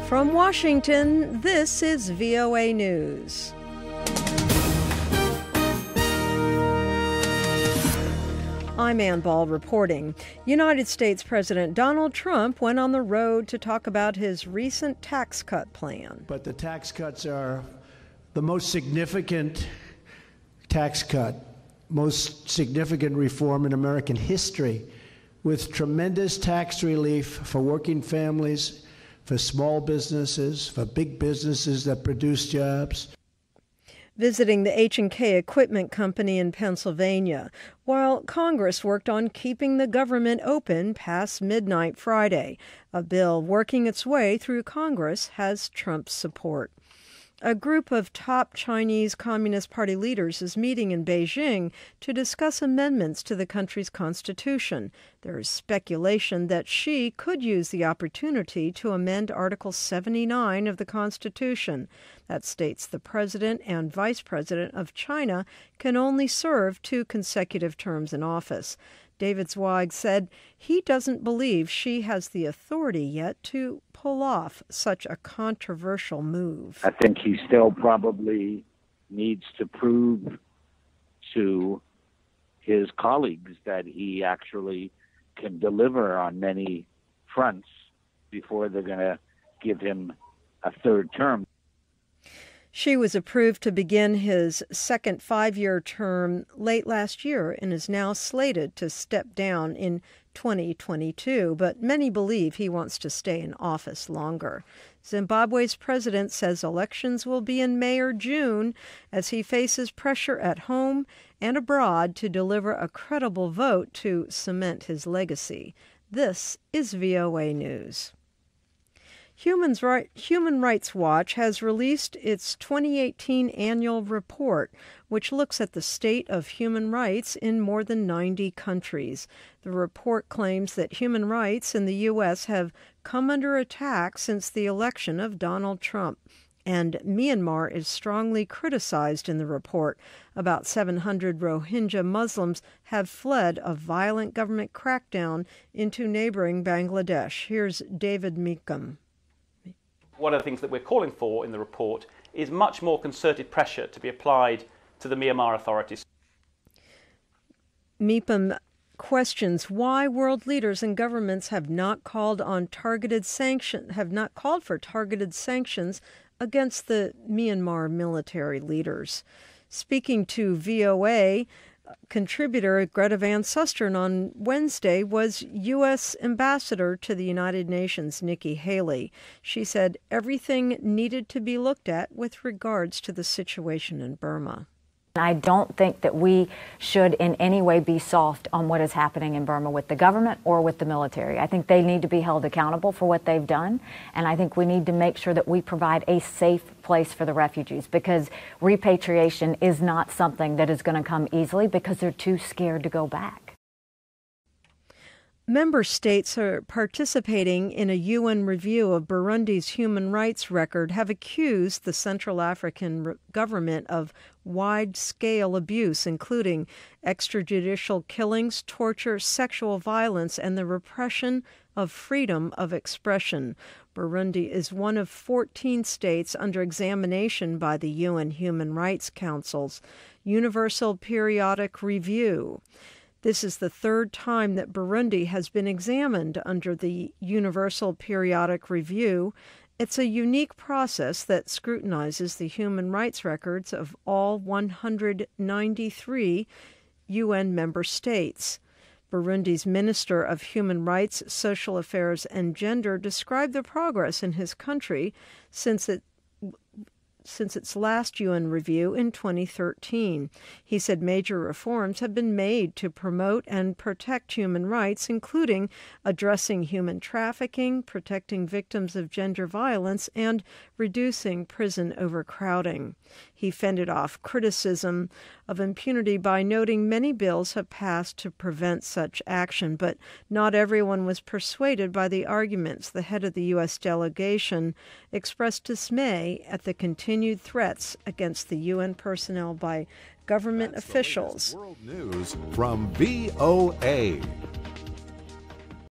From Washington, this is VOA News. I'm Ann Ball reporting. United States President Donald Trump went on the road to talk about his recent tax cut plan. But the tax cuts are the most significant tax cut, most significant reform in American history, with tremendous tax relief for working families, for small businesses, for big businesses that produce jobs. Visiting the H&K Equipment Company in Pennsylvania, while Congress worked on keeping the government open past midnight Friday. A bill working its way through Congress has Trump's support. A group of top Chinese Communist Party leaders is meeting in Beijing to discuss amendments to the country's constitution. There is speculation that Xi could use the opportunity to amend Article 79 of the Constitution. That states the president and vice president of China can only serve 2 consecutive terms in office. David Zweig said he doesn't believe Xi has the authority yet to pull off such a controversial move. I think he still probably needs to prove to his colleagues that he actually can deliver on many fronts before they're going to give him a 3rd term. Xi was approved to begin his second 5-year term late last year and is now slated to step down in 2022, but many believe he wants to stay in office longer. Zimbabwe's president says elections will be in May or June as he faces pressure at home and abroad to deliver a credible vote to cement his legacy. This is VOA News. Human Rights Watch has released its 2018 annual report, which looks at the state of human rights in more than 90 countries. The report claims that human rights in the U.S. have come under attack since the election of Donald Trump, and Myanmar is strongly criticized in the report. About 700 Rohingya Muslims have fled a violent government crackdown into neighboring Bangladesh. Here's David Mepham. One of the things that we're calling for in the report is much more concerted pressure to be applied to the Myanmar authorities. Mepham questions why world leaders and governments have not called for targeted sanctions against the Myanmar military leaders. Speaking to VOA, contributor Greta Van Susteren on Wednesday was U.S. Ambassador to the United Nations, Nikki Haley. She said everything needed to be looked at with regards to the situation in Burma. I don't think that we should in any way be soft on what is happening in Burma with the government or with the military. I think they need to be held accountable for what they've done, and I think we need to make sure that we provide a safe place for the refugees, because repatriation is not something that is going to come easily because they're too scared to go back. Member states are participating in a UN review of Burundi's human rights record have accused the Central African government of wide-scale abuse, including extrajudicial killings, torture, sexual violence, and the repression of freedom of expression. Burundi is one of 14 states under examination by the UN Human Rights Council's Universal Periodic Review. This is the 3rd time that Burundi has been examined under the Universal Periodic Review. It's a unique process that scrutinizes the human rights records of all 193 UN member states. Burundi's Minister of Human Rights, Social Affairs, and Gender described the progress in his country since its last UN review in 2013. He said major reforms have been made to promote and protect human rights, including addressing human trafficking, protecting victims of gender violence, and reducing prison overcrowding. He fended off criticism of impunity by noting many bills have passed to prevent such action, but not everyone was persuaded by the arguments. The head of the U.S. delegation expressed dismay at the continued threats against the UN personnel by government officials. World News from VOA.